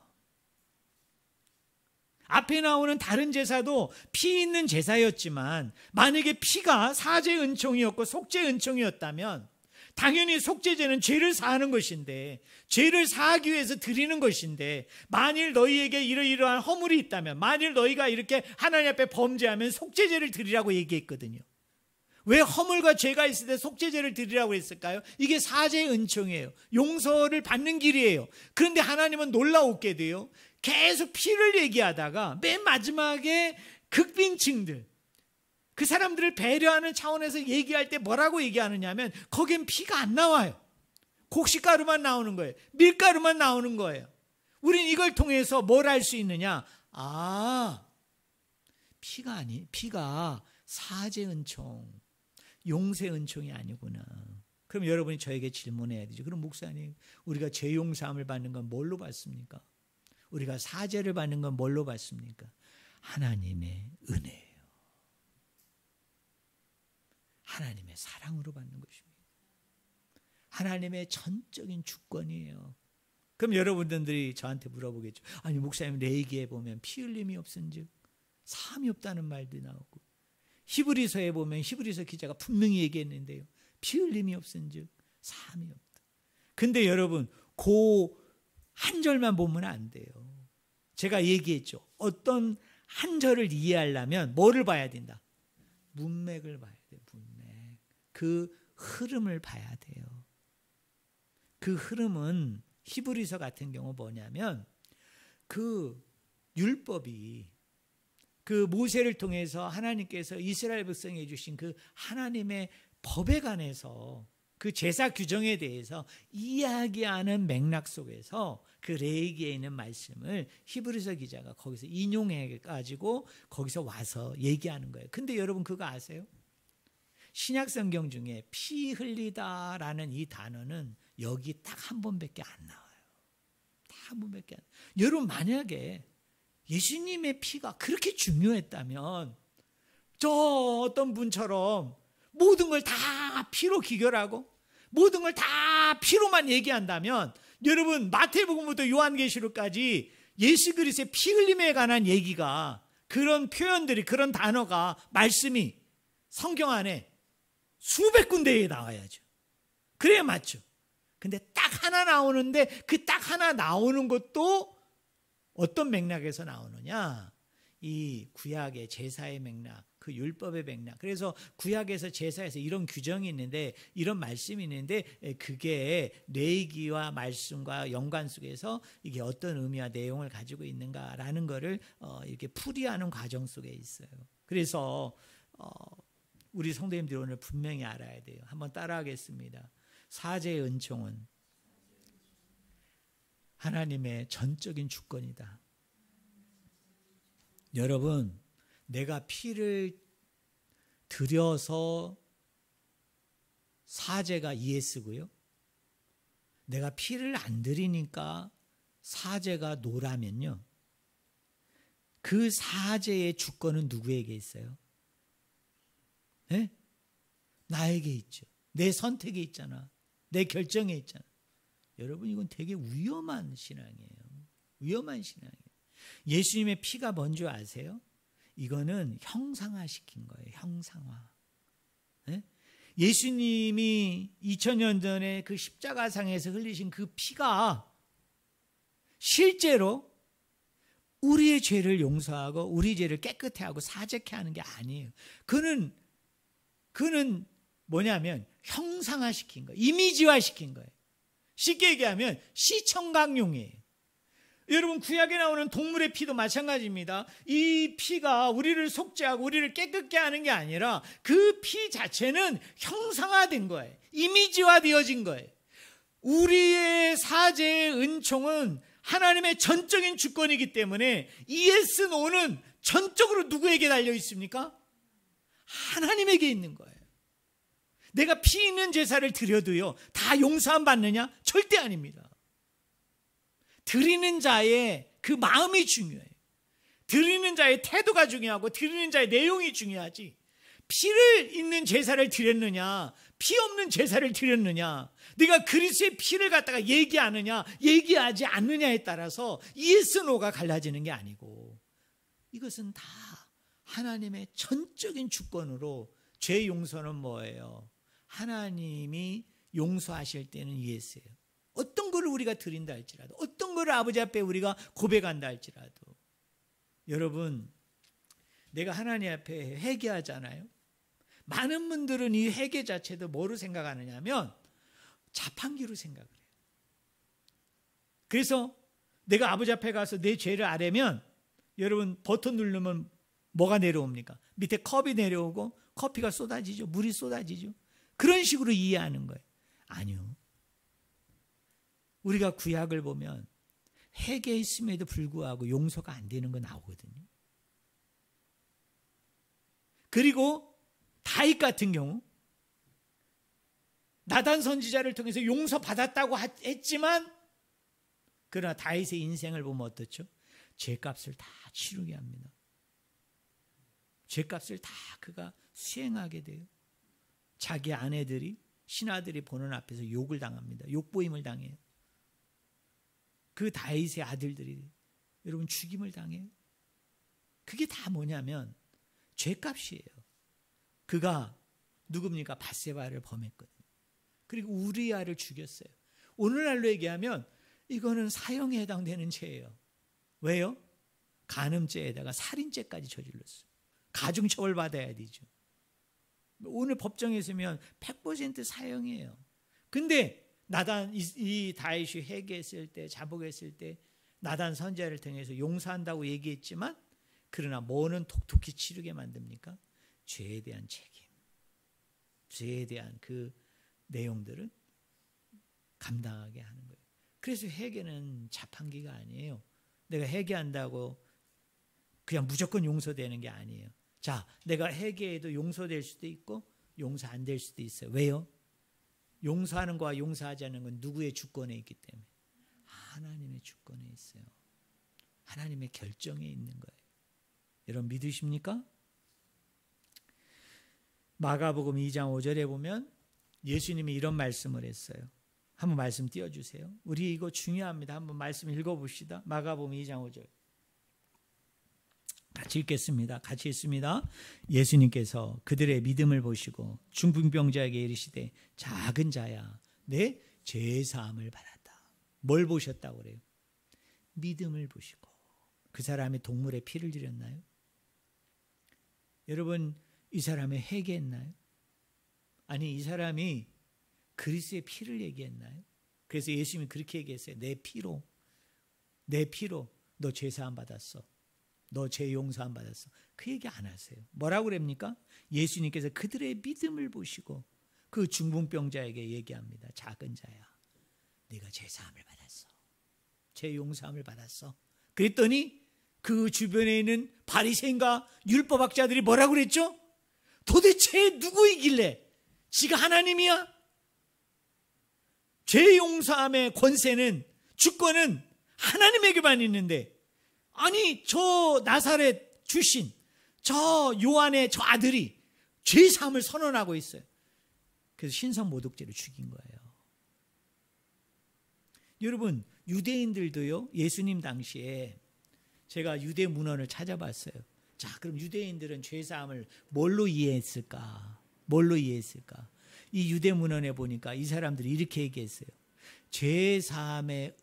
앞에 나오는 다른 제사도 피 있는 제사였지만, 만약에 피가 사죄 은총이었고 속죄 은총이었다면 당연히 속죄제는 죄를 사하는 것인데, 죄를 사하기 위해서 드리는 것인데, 만일 너희에게 이러이러한 허물이 있다면, 만일 너희가 이렇게 하나님 앞에 범죄하면 속죄제를 드리라고 얘기했거든요. 왜 허물과 죄가 있을 때 속죄제를 드리라고 했을까요? 이게 사죄의 은총이에요. 용서를 받는 길이에요. 그런데 하나님은 놀라웠게도요, 계속 피를 얘기하다가 맨 마지막에 극빈층들, 그 사람들을 배려하는 차원에서 얘기할 때 뭐라고 얘기하느냐 하면, 거긴 피가 안 나와요. 곡식가루만 나오는 거예요. 밀가루만 나오는 거예요. 우린 이걸 통해서 뭘 알 수 있느냐? 피가 사죄 은총, 용서 은총이 아니구나. 그럼 여러분이 저에게 질문해야 되죠. 그럼 목사님, 우리가 죄 용서함을 받는 건 뭘로 받습니까? 우리가 사죄를 받는 건 뭘로 받습니까? 하나님의 은혜예요. 하나님의 사랑으로 받는 것입니다. 하나님의 전적인 주권이에요. 그럼 여러분들이 저한테 물어보겠죠. 아니 목사님, 레위기에 보면 피 흘림이 없은즉 사함이 없다는 말도 나오고, 히브리서에 보면 히브리서 기자가 분명히 얘기했는데요, 피 흘림이 없은즉 사함이 없다. 근데 여러분, 그 한 절만 보면 안 돼요. 제가 얘기했죠. 어떤 한 절을 이해하려면 뭐를 봐야 된다? 문맥을 봐야 돼요. 문맥. 그 흐름을 봐야 돼요. 그 흐름은 히브리서 같은 경우 뭐냐면, 그 율법이 그 모세를 통해서 하나님께서 이스라엘 백성에 주신 그 하나님의 법에 관해서 그 제사 규정에 대해서 이야기하는 맥락 속에서 그 레위기에 있는 말씀을 히브리서 기자가 거기서 인용해 가지고 거기서 와서 얘기하는 거예요. 근데 여러분 그거 아세요? 신약 성경 중에 피 흘리다라는 이 단어는 여기 딱 한 번밖에 안 나와요. 딱 한 번밖에 안 나와요. 여러분 만약에 예수님의 피가 그렇게 중요했다면 저 어떤 분처럼 모든 걸 다 피로 기결하고 모든 걸 다 피로만 얘기한다면, 여러분 마태복음부터 요한계시록까지 예수 그리스도의 피 흘림에 관한 얘기가, 그런 표현들이, 그런 단어가, 말씀이 성경 안에 수백 군데에 나와야죠. 그래야 맞죠. 근데 딱 하나 나오는데 그 딱 하나 나오는 것도 어떤 맥락에서 나오느냐? 이 구약의 제사의 맥락, 그 율법의 맥락. 그래서 구약에서 제사에서 이런 규정이 있는데, 이런 말씀이 있는데, 그게 레위기와 말씀과 연관 속에서 이게 어떤 의미와 내용을 가지고 있는가라는 거를 이렇게 풀이하는 과정 속에 있어요. 그래서 우리 성도님들이 오늘 분명히 알아야 돼요. 한번 따라하겠습니다. 사죄의 은총은 하나님의 전적인 주권이다. 여러분, 내가 피를 들여서 사죄가 ES고요. 내가 피를 안 들이니까 사죄가 노라면요. 그 사죄의 주권은 누구에게 있어요? 네? 나에게 있죠. 내 선택에 있잖아. 내 결정에 있잖아. 여러분, 이건 되게 위험한 신앙이에요. 위험한 신앙이에요. 예수님의 피가 뭔지 아세요? 이거는 형상화시킨 거예요. 형상화. 네? 예수님이 2000년 전에 그 십자가상에서 흘리신 그 피가 실제로 우리의 죄를 용서하고 우리 죄를 깨끗게 하고 사죄케 하는 게 아니에요. 그는 뭐냐면 형상화시킨 거예요. 이미지화시킨 거예요. 쉽게 얘기하면 시청각용이에요. 여러분, 구약에 나오는 동물의 피도 마찬가지입니다. 이 피가 우리를 속죄하고 우리를 깨끗게 하는 게 아니라 그 피 자체는 형상화된 거예요. 이미지화되어진 거예요. 우리의 사죄의 은총은 하나님의 전적인 주권이기 때문에 ES노는 전적으로 누구에게 달려 있습니까? 하나님에게 있는 거예요. 내가 피 있는 제사를 드려도요, 다 용서함 받느냐? 절대 아닙니다. 드리는 자의 그 마음이 중요해요. 드리는 자의 태도가 중요하고 드리는 자의 내용이 중요하지, 피를 있는 제사를 드렸느냐, 피 없는 제사를 드렸느냐, 내가 그리스도의 피를 갖다가 얘기하느냐 얘기하지 않느냐에 따라서 예스노가 갈라지는 게 아니고, 이것은 다 하나님의 전적인 주권으로. 죄 용서는 뭐예요? 하나님이 용서하실 때는 예스예요. 어떤 거를 우리가 드린다 할지라도, 어떤 거를 아버지 앞에 우리가 고백한다 할지라도. 여러분, 내가 하나님 앞에 회개하잖아요. 많은 분들은 이 회개 자체도 뭐로 생각하느냐 하면 자판기로 생각을 해요. 그래서 내가 아버지 앞에 가서 내 죄를 아뢰면, 여러분 버튼 누르면 뭐가 내려옵니까? 밑에 컵이 내려오고 커피가 쏟아지죠. 물이 쏟아지죠. 그런 식으로 이해하는 거예요. 아니요. 우리가 구약을 보면 회개했음에도 불구하고 용서가 안 되는 거 나오거든요. 그리고 다윗 같은 경우 나단 선지자를 통해서 용서받았다고 했지만 그러나 다윗의 인생을 보면 어떻죠? 죄값을 다 치르게 합니다. 죄값을 다 그가 수행하게 돼요. 자기 아내들이 신하들이 보는 앞에서 욕을 당합니다. 욕보임을 당해요. 그 다윗의 아들들이 여러분 죽임을 당해요. 그게 다 뭐냐면 죄값이에요. 그가 누굽니까? 밧세바를 범했거든요. 그리고 우리아를 죽였어요. 오늘날로 얘기하면 이거는 사형에 해당되는 죄예요. 왜요? 간음죄에다가 살인죄까지 저질렀어요. 가중처벌 받아야 되죠. 오늘 법정에 있으면 100% 사형이에요. 근데 나단 이 다윗이 회개했을 때, 자복했을 때 나단 선지자를 통해서 용서한다고 얘기했지만 그러나 뭐는 톡톡히 치르게 만듭니까? 죄에 대한 책임, 죄에 대한 그 내용들은 감당하게 하는 거예요. 그래서 회개는 자판기가 아니에요. 내가 회개한다고 그냥 무조건 용서되는 게 아니에요. 자, 내가 회개해도 용서될 수도 있고 용서 안 될 수도 있어요. 왜요? 용서하는 거와 용서하지 않는 건 누구의 주권에 있기 때문에? 하나님의 주권에 있어요. 하나님의 결정에 있는 거예요. 여러분 믿으십니까? 마가복음 2장 5절에 보면 예수님이 이런 말씀을 했어요. 한번 말씀 띄워주세요. 우리 이거 중요합니다. 한번 말씀 읽어봅시다. 마가복음 2장 5절. 같이 읽겠습니다. 같이 읽습니다. 예수님께서 그들의 믿음을 보시고 중풍병자에게 이르시되 작은 자야 내 죄사함을 받았다. 뭘 보셨다고 그래요? 믿음을 보시고. 그 사람이 동물의 피를 드렸나요? 여러분 이 사람이 회개했나요? 아니 이 사람이 그리스도의 피를 얘기했나요? 그래서 예수님이 그렇게 얘기했어요. 내 피로 너 죄사함 받았어. 너 죄 용서함 받았어. 그 얘기 안 하세요. 뭐라고 그럽니까? 예수님께서 그들의 믿음을 보시고 그 중풍병자에게 얘기합니다. 작은 자야 네가 죄사함을 받았어. 죄 용서함을 받았어. 그랬더니 그 주변에 있는 바리새인과 율법학자들이 뭐라고 그랬죠? 도대체 누구이길래 지가 하나님이야? 죄 용서함의 권세는 주권은 하나님에게만 있는데 아니 저 나사렛 출신 저 요한의 저 아들이 죄사함을 선언하고 있어요. 그래서 신성모독죄로 죽인 거예요. 여러분 유대인들도요 예수님 당시에 제가 유대 문헌을 찾아봤어요. 자 그럼 유대인들은 죄사함을 뭘로 이해했을까? 이 유대 문헌에 보니까 이 사람들이 이렇게 얘기했어요. 죄사함은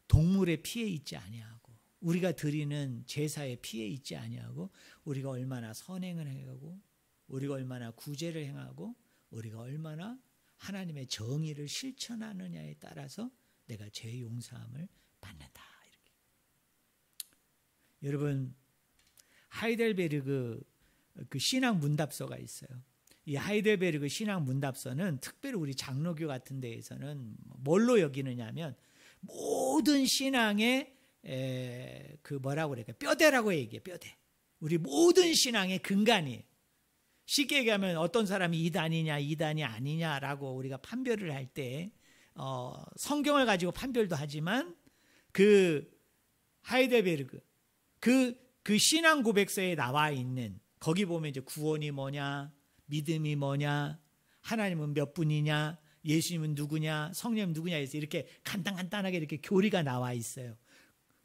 동물의 피에 있지 아니하고 우리가 드리는 제사의 피에 있지 아니하고 우리가 얼마나 선행을 행하고 우리가 얼마나 구제를 행하고 우리가 얼마나 하나님의 정의를 실천하느냐에 따라서 내가 죄 용서함을 받는다. 이렇게. 여러분 하이델베르그 그 신앙 문답서가 있어요. 이 하이델베르그 신앙 문답서는 특별히 우리 장로교 같은 데에서는 뭘로 여기느냐면 모든 신앙의 그 뭐라고 그럴까요? 뼈대라고 얘기해요. 뼈대. 우리 모든 신앙의 근간이에요. 쉽게 얘기하면 어떤 사람이 이단이냐 이단이 아니냐라고 우리가 판별을 할 때 성경을 가지고 판별도 하지만 그 하이델베르그 그 신앙 고백서에 나와 있는 거기 보면 이제 구원이 뭐냐 믿음이 뭐냐 하나님은 몇 분이냐 예수님은 누구냐 성령은 누구냐 해서 이렇게 간단하게 이렇게 교리가 나와 있어요.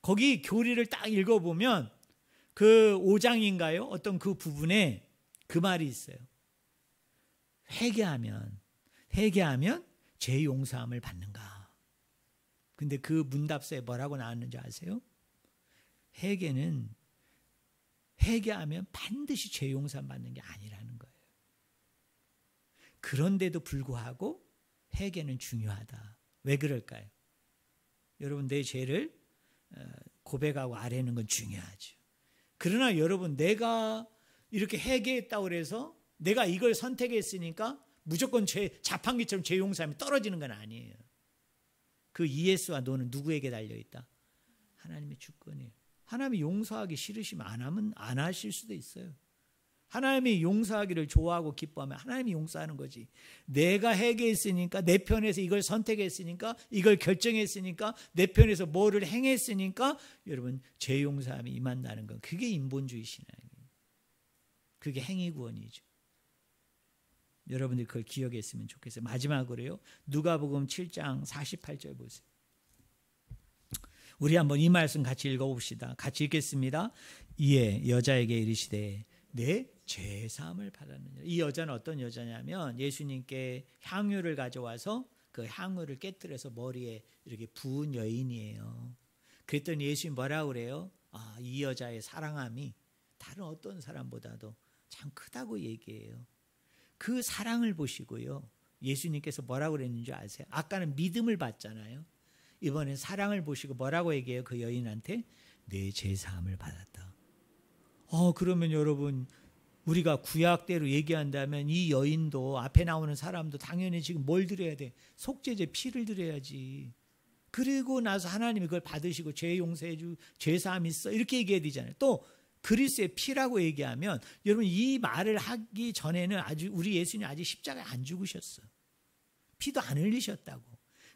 거기 교리를 딱 읽어보면 그 5장인가요? 어떤 그 부분에 그 말이 있어요. 회개하면 죄 용서함을 받는가? 근데 그 문답서에 뭐라고 나왔는지 아세요? 회개하면 반드시 죄 용서함 받는 게 아니라는 거예요. 그런데도 불구하고 회개는 중요하다. 왜 그럴까요? 여러분 내 죄를 고백하고 아뢰는 건 중요하죠. 그러나 여러분 내가 이렇게 회개했다고 해서 내가 이걸 선택했으니까 무조건 자판기처럼 죄 용서함이 떨어지는 건 아니에요. 그 예수와 너는 누구에게 달려있다? 하나님의 주권이에요. 하나님이 용서하기 싫으시면 안 하실 수도 있어요. 하나님이 용서하기를 좋아하고 기뻐하면 하나님이 용서하는 거지. 내가 회개했으니까, 내 편에서 이걸 선택했으니까, 이걸 결정했으니까, 내 편에서 뭐를 행했으니까 여러분 죄 용서함이 임한다는 건 그게 인본주의 신앙이에요. 그게 행위구원이죠. 여러분들이 그걸 기억했으면 좋겠어요. 마지막으로요. 누가복음 7장 48절 보세요. 우리 한번 이 말씀 같이 읽어봅시다. 같이 읽겠습니다. 이에 여자에게 이르시되 내 죄사함을 받았느니라. 이 여자는 어떤 여자냐면 예수님께 향유를 가져와서 그 향유를 깨뜨려서 머리에 이렇게 부은 여인이에요. 그랬더니 예수님 뭐라고 그래요? 이 여자의 사랑함이 다른 어떤 사람보다도 참 크다고 얘기해요. 그 사랑을 보시고요. 예수님께서 뭐라고 그랬는지 줄 아세요? 아까는 믿음을 받잖아요. 이번엔 사랑을 보시고 뭐라고 얘기해요? 그 여인한테 내 죄사함을 받았다. 그러면 여러분 우리가 구약대로 얘기한다면 이 여인도 앞에 나오는 사람도 당연히 지금 뭘 드려야 돼? 속죄제 피를 드려야지. 그리고 나서 하나님이 그걸 받으시고 죄 용서해 주 죄사함 있어 이렇게 얘기해야 되잖아요. 또 그리스도의 피라고 얘기하면 여러분 이 말을 하기 전에는 우리 예수님 아직 십자가에 안 죽으셨어요. 피도 안 흘리셨다고.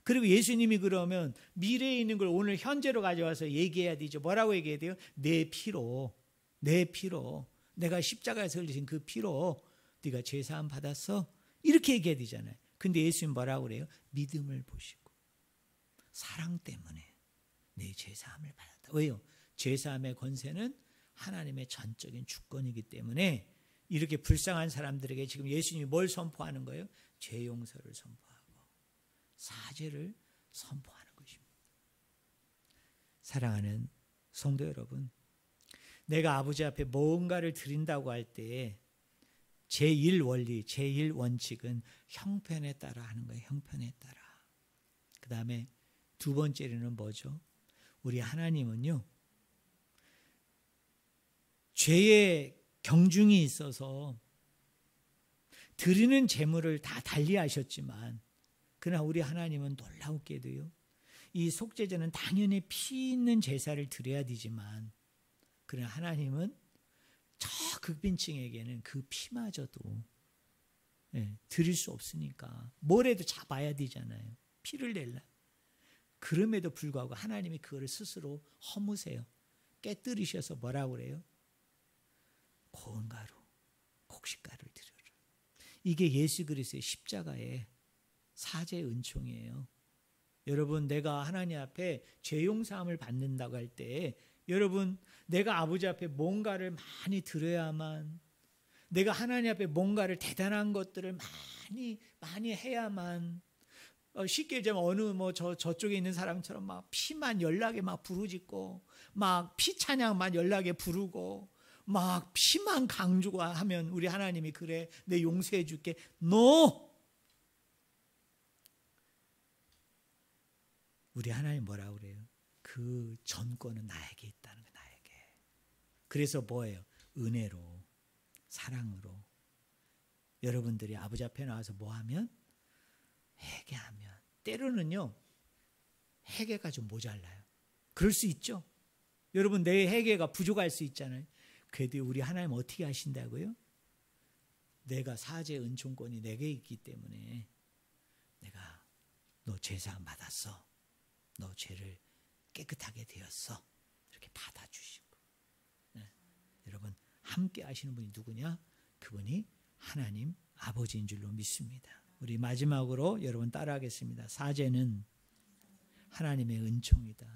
그리고 예수님이 그러면 미래에 있는 걸 오늘 현재로 가져와서 얘기해야 되죠. 뭐라고 얘기해야 돼요? 내 피로 내가 십자가에서 흘리신 그 피로 네가 죄사함 받았어? 이렇게 얘기해야 되잖아요. 근데 예수님 뭐라고 그래요? 믿음을 보시고 사랑 때문에 내 죄사함을 받았다. 왜요? 죄사함의 권세는 하나님의 전적인 주권이기 때문에 이렇게 불쌍한 사람들에게 지금 예수님이 뭘 선포하는 거예요? 죄 용서를 선포하고 사죄를 선포하는 것입니다. 사랑하는 성도 여러분, 내가 아버지 앞에 뭔가를 드린다고 할 때 제1원리, 제1원칙은 형편에 따라 하는 거예요. 형편에 따라. 그 다음에 두 번째로는 뭐죠? 우리 하나님은요, 죄의 경중이 있어서 드리는 제물을 다 달리하셨지만 그러나 우리 하나님은 놀라웠게도요, 이 속죄제는 당연히 피 있는 제사를 드려야 되지만 그러나 하나님은 저 극빈층에게는 그 피마저도 드릴 수 없으니까 뭐라도 잡아야 되잖아요. 피를 내려. 그럼에도 불구하고 하나님이 그거를 스스로 허무세요. 깨뜨리셔서 뭐라고 그래요? 고운 가루, 곡식가루를 드려라. 이게 예수 그리스도의 십자가의 사죄의 은총이에요. 여러분, 내가 하나님 앞에 죄 용서함을 받는다고 할 때 여러분, 내가 아버지 앞에 뭔가를 많이 드려야만, 내가 하나님 앞에 뭔가를 대단한 것들을 많이 해야만, 쉽게 얘기하면 어느 저쪽에 있는 사람처럼 막 피만 연락에 막 부르짖고 막 피 찬양만 연락에 부르고 막 피만 강조가 하면 우리 하나님이 그래 내 용서해 줄게. No! 우리 하나님 뭐라고 그래요? 그 전권은 나에게 있다는 거예요. 나에게. 그래서 뭐예요? 은혜로, 사랑으로 여러분들이 아버지 앞에 나와서 뭐하면? 회개하면. 때로는요, 회개가 좀 모자라요. 그럴 수 있죠. 여러분, 내 회개가 부족할 수 있잖아요. 그래도 우리 하나님 어떻게 하신다고요? 내가 사죄 은총권이 내게 있기 때문에 내가 너 죄사함 받았어. 너 죄를 깨끗하게 되었어. 이렇게 받아주시고. 여러분, 함께 하시는 분이 누구냐? 그분이 하나님 아버지인 줄로 믿습니다. 우리 마지막으로 여러분 따라하겠습니다. 사죄는 하나님의 은총이다.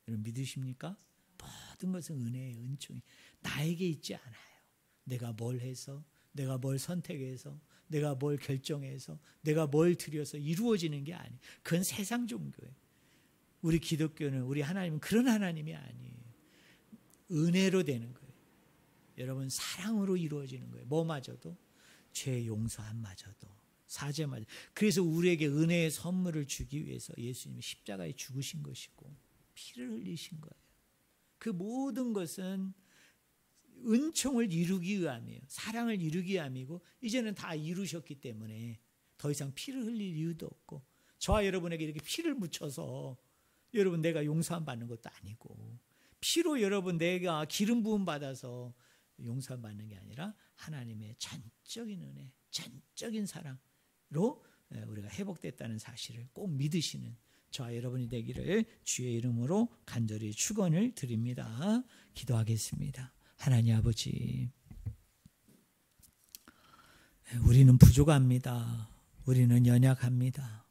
여러분 믿으십니까? 모든 것은 은혜의 은총이 나에게 있지 않아요. 내가 뭘 해서, 내가 뭘 선택해서, 내가 뭘 결정해서, 내가 뭘 드려서 이루어지는 게 아니에요. 그건 세상 종교예요. 우리 기독교는, 우리 하나님은 그런 하나님이 아니에요. 은혜로 되는 거예요. 여러분, 사랑으로 이루어지는 거예요. 뭐마저도? 죄 용서함마저도, 사죄마저. 그래서 우리에게 은혜의 선물을 주기 위해서 예수님이 십자가에 죽으신 것이고 피를 흘리신 거예요. 그 모든 것은 은총을 이루기 위함이에요. 사랑을 이루기 위함이고 이제는 다 이루셨기 때문에 더 이상 피를 흘릴 이유도 없고, 저와 여러분에게 이렇게 피를 묻혀서 여러분 내가 용서함 받는 것도 아니고, 피로 여러분 내가 기름 부음 받아서 용서받는 게 아니라 하나님의 전적인 은혜, 전적인 사랑으로 우리가 회복됐다는 사실을 꼭 믿으시는 저와 여러분이 되기를 주의 이름으로 간절히 축원을 드립니다. 기도하겠습니다. 하나님 아버지, 우리는 부족합니다. 우리는 연약합니다.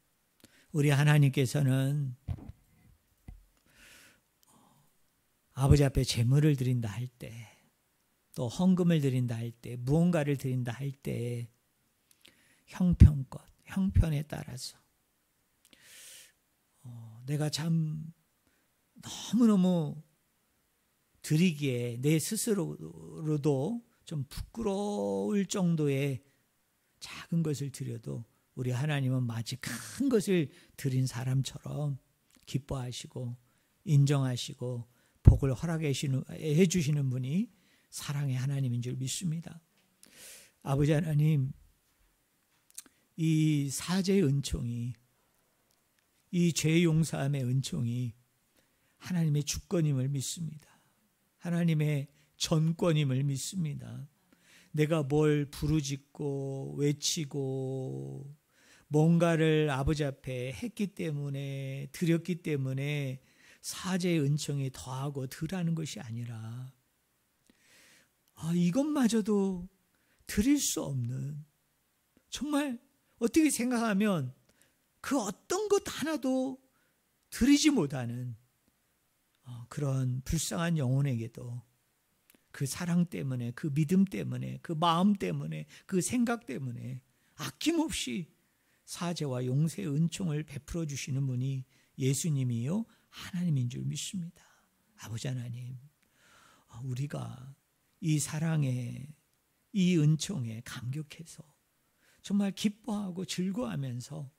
우리 하나님께서는 아버지 앞에 제물을 드린다 할 때, 또 헌금을 드린다 할 때, 무언가를 드린다 할 때 형편껏, 형편에 따라서 내가 참 너무너무 드리기에 내 스스로로도 좀 부끄러울 정도의 작은 것을 드려도 우리 하나님은 마치 큰 것을 드린 사람처럼 기뻐하시고 인정하시고 복을 허락해 주시는 분이 사랑의 하나님인 줄 믿습니다. 아버지 하나님, 이 사죄의 은총이, 이 죄 용서함의 은총이 하나님의 주권임을 믿습니다. 하나님의 전권임을 믿습니다. 내가 뭘 부르짖고 외치고 뭔가를 아버지 앞에 했기 때문에, 드렸기 때문에 사죄의 은총이 더하고 덜하는 것이 아니라 이것마저도 드릴 수 없는, 정말 어떻게 생각하면 그 어떤 것 하나도 드리지 못하는 그런 불쌍한 영혼에게도 그 사랑 때문에, 그 믿음 때문에, 그 마음 때문에, 그 생각 때문에 아낌없이 사죄와 용서의 은총을 베풀어 주시는 분이 예수님이요 하나님인 줄 믿습니다. 아버지 하나님, 우리가 이 사랑에, 이 은총에 감격해서 정말 기뻐하고 즐거워하면서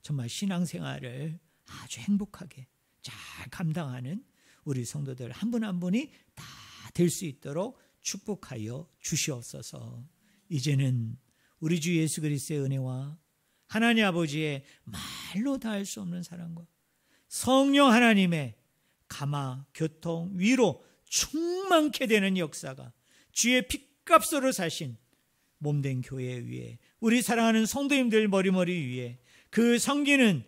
정말 신앙생활을 아주 행복하게 잘 감당하는 우리 성도들 한 분 한 분이 다 될 수 있도록 축복하여 주시옵소서. 이제는 우리 주 예수 그리스도의 은혜와 하나님 아버지의 말로 다 할 수 없는 사랑과 성령 하나님의 감화, 교통, 위로 충만케 되는 역사가 주의 핏값으로 사신 몸된 교회 위에, 우리 사랑하는 성도님들 머리머리 위에, 그 섬기는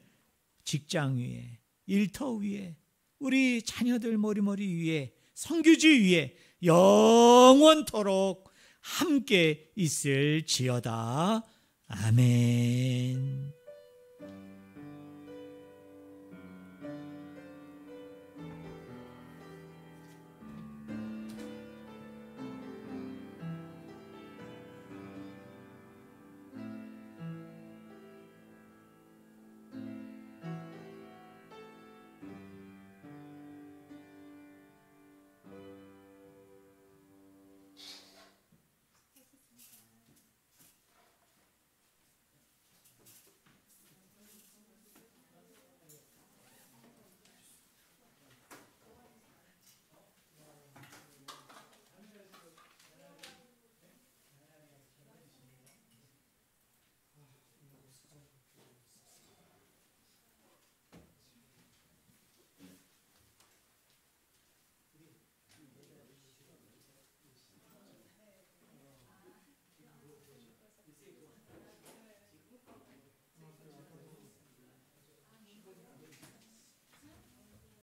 직장 위에, 일터 위에, 우리 자녀들 머리머리 위에, 선교지 위에 영원토록 함께 있을지어다. 아멘.